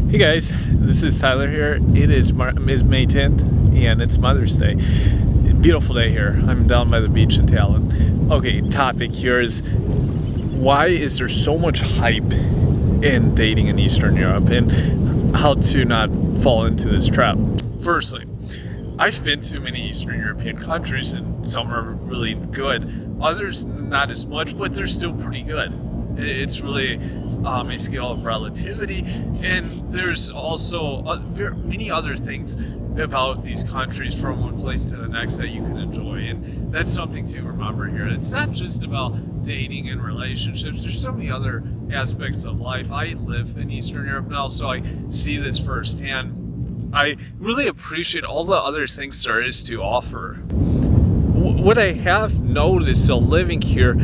Hey guys, this is Tyler here. It is May 10th and it's Mother's Day. Beautiful day here. I'm down by the beach in Talon. Okay, topic here is why is there so much hype in dating in Eastern Europe and how to not fall into this trap. Firstly, I've been to many Eastern European countries and some are really good. Others not as much, but they're still pretty good. It's really a scale of relativity, and there's also many other things about these countries from one place to the next that you can enjoy, and that's something to remember here. It's not just about dating and relationships. There's so many other aspects of life. I live in Eastern Europe now, so I see this firsthand. I really appreciate all the other things there is to offer. What I have noticed while living here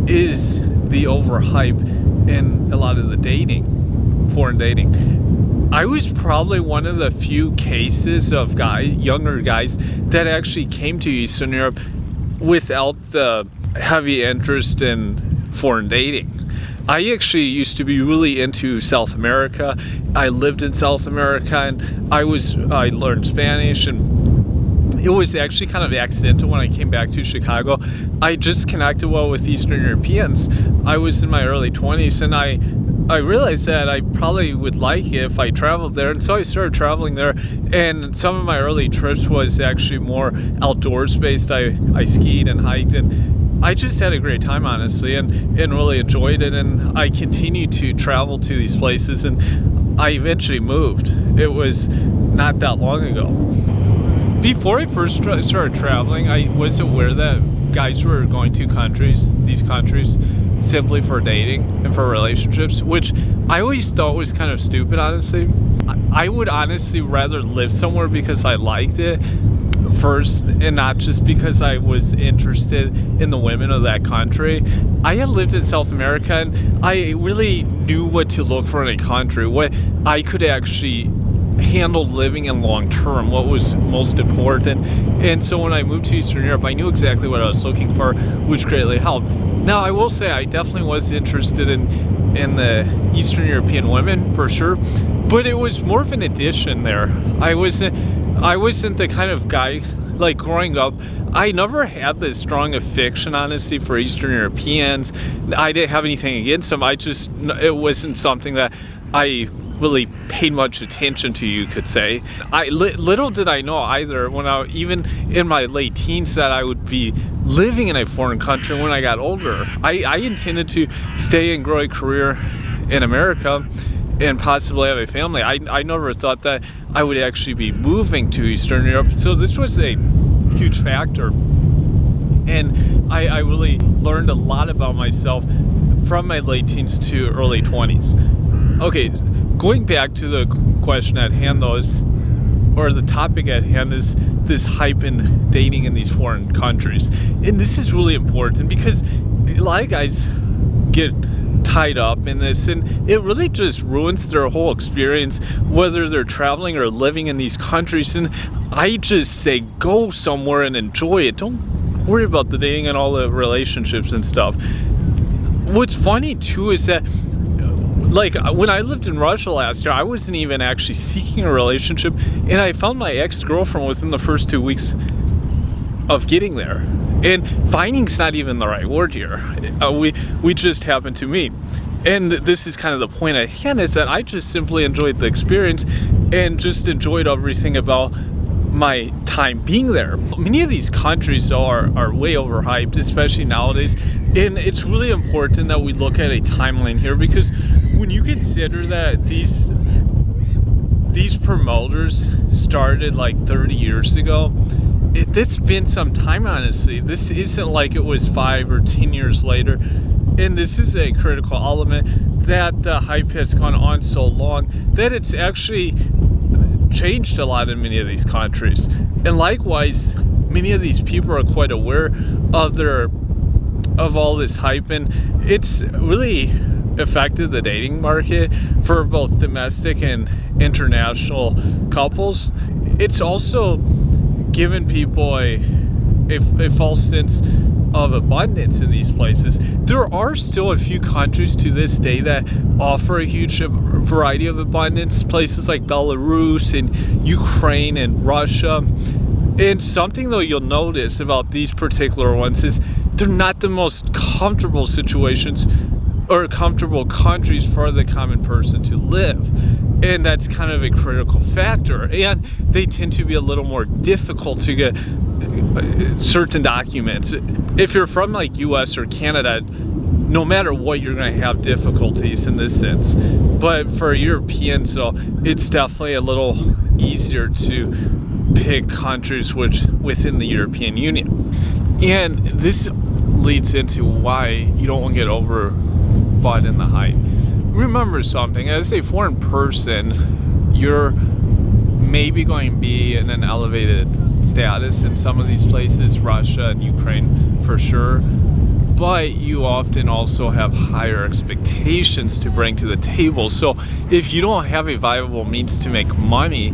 is the overhype in a lot of the dating, foreign dating. I was probably one of the few cases of younger guys that actually came to Eastern Europe without the heavy interest in foreign dating. I actually used to be really into South America. I lived in South America and I learned Spanish, and it was actually kind of accidental when I came back to Chicago. I just connected well with Eastern Europeans. I was in my early 20s and I realized that I probably would like it if I traveled there, and so I started traveling there, and some of my early trips was actually more outdoors based. I skied and hiked, and I just had a great time, honestly, and really enjoyed it, and I continued to travel to these places, and I eventually moved. It was not that long ago. Before I first started traveling, I was aware that guys were going to these countries, simply for dating and for relationships, which I always thought was kind of stupid, honestly. I would honestly rather live somewhere because I liked it first and not just because I was interested in the women of that country. I had lived in South America and I really knew what to look for in a country, what I could actually handle living in long term, what was most important. And so when I moved to Eastern Europe, I knew exactly what I was looking for, which greatly helped. Now, I will say I definitely was interested in the Eastern European women for sure, but it was more of an addition there. I wasn't the kind of guy, like growing up, I never had this strong affection, honestly, for Eastern Europeans. I didn't have anything against them. It wasn't something that I really paid much attention to, you could say. Little did I know either, when even in my late teens, that I would be living in a foreign country when I got older. I intended to stay and grow a career in America and possibly have a family. I never thought that I would actually be moving to Eastern Europe, so this was a huge factor. And I really learned a lot about myself from my late teens to early 20s. Okay, going back to the question at hand, though, or the topic at hand, is this hype in dating in these foreign countries. And this is really important because a lot of guys get tied up in this, and it really just ruins their whole experience, whether they're traveling or living in these countries. And I just say go somewhere and enjoy it. Don't worry about the dating and all the relationships and stuff. What's funny too is that, like, when I lived in Russia last year, I wasn't even actually seeking a relationship, and I found my ex-girlfriend within the first 2 weeks of getting there. And finding's not even the right word here. We just happened to meet. And this is kind of the point at hand, is that I just simply enjoyed the experience and just enjoyed everything about my time being there. Many of these countries, though, are way overhyped, especially nowadays. And it's really important that we look at a timeline here, because when you consider that these promoters started like 30 years ago, it's been some time, honestly. This isn't like it was 5 or 10 years later. And this is a critical element, that the hype has gone on so long that it's actually changed a lot in many of these countries. And likewise, many of these people are quite aware of all this hype, and it's really affected the dating market for both domestic and international couples. It's also given people a false sense of abundance in these places. There are still a few countries to this day that offer a huge variety of abundance, places like Belarus and Ukraine and Russia. And something though you'll notice about these particular ones is they're not the most comfortable situations or comfortable countries for the common person to live. And that's kind of a critical factor. And they tend to be a little more difficult to get certain documents. If you're from like US or Canada, no matter what, you're going to have difficulties in this sense. But for Europeans, so it's definitely a little easier to pick countries within the European Union. And this leads into why you don't want to get overbought in the hype. Remember something, as a foreign person, you're maybe going to be in an elevated status in some of these places, Russia and Ukraine for sure, but you often also have higher expectations to bring to the table. So if you don't have a viable means to make money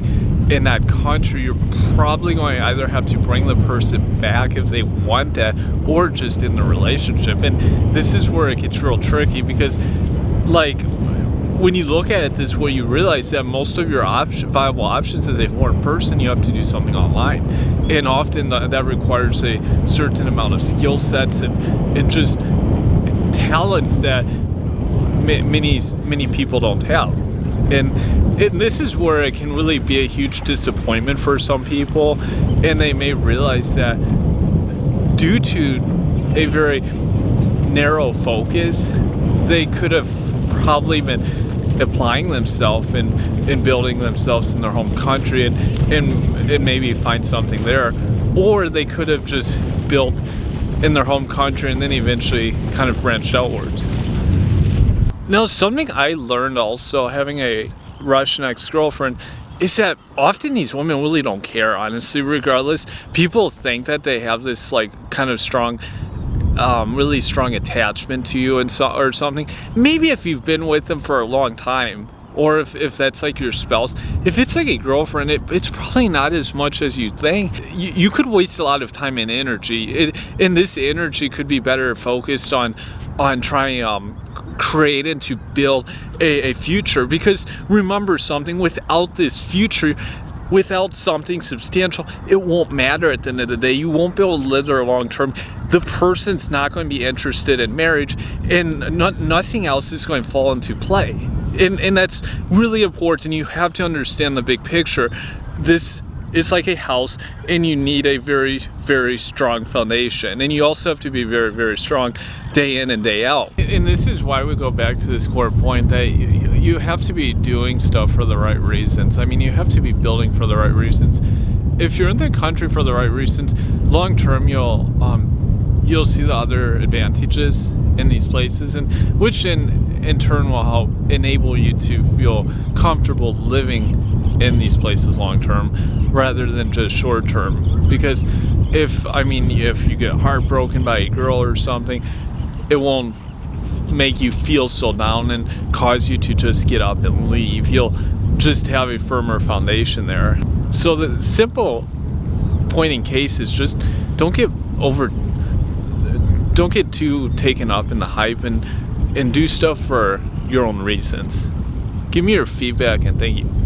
in that country, you're probably going to either have to bring the person back if they want that, or just in the relationship. And this is where it gets real tricky, because like when you look at it this way, you realize that most of your viable options as a foreign person, you have to do something online. And often that requires a certain amount of skill sets and just talents that many people don't have. And this is where it can really be a huge disappointment for some people. And they may realize that due to a very narrow focus, they could have probably been applying themselves and building themselves in their home country and maybe find something there. Or they could have just built in their home country and then eventually kind of branched outwards. Now, something I learned also having a Russian ex-girlfriend is that often these women really don't care, honestly, regardless. People think that they have this like kind of strong really strong attachment to you or something. Maybe if you've been with them for a long time, or if that's like your spouse. If it's like a girlfriend, it's probably not as much as you think. You could waste a lot of time and energy. And this energy could be better focused on trying create and to build a future. Because remember something, without this future, without something substantial, it won't matter at the end of the day. You won't be able to live there long term. The person's not going to be interested in marriage, and nothing else is going to fall into play. And that's really important. You have to understand the big picture. This is like a house, and you need a very, very strong foundation. And you also have to be very, very strong day in and day out. And this is why we go back to this core point that you have to be doing stuff for the right reasons. I mean, you have to be building for the right reasons. If you're in the country for the right reasons, long term you'll see the other advantages in these places, and which in turn will help enable you to feel comfortable living in these places long term rather than just short term. Because if you get heartbroken by a girl or something, it won't make you feel so down and cause you to just get up and leave. You'll just have a firmer foundation there. So the simple point in case is just don't get too taken up in the hype and do stuff for your own reasons. Give me your feedback, and thank you.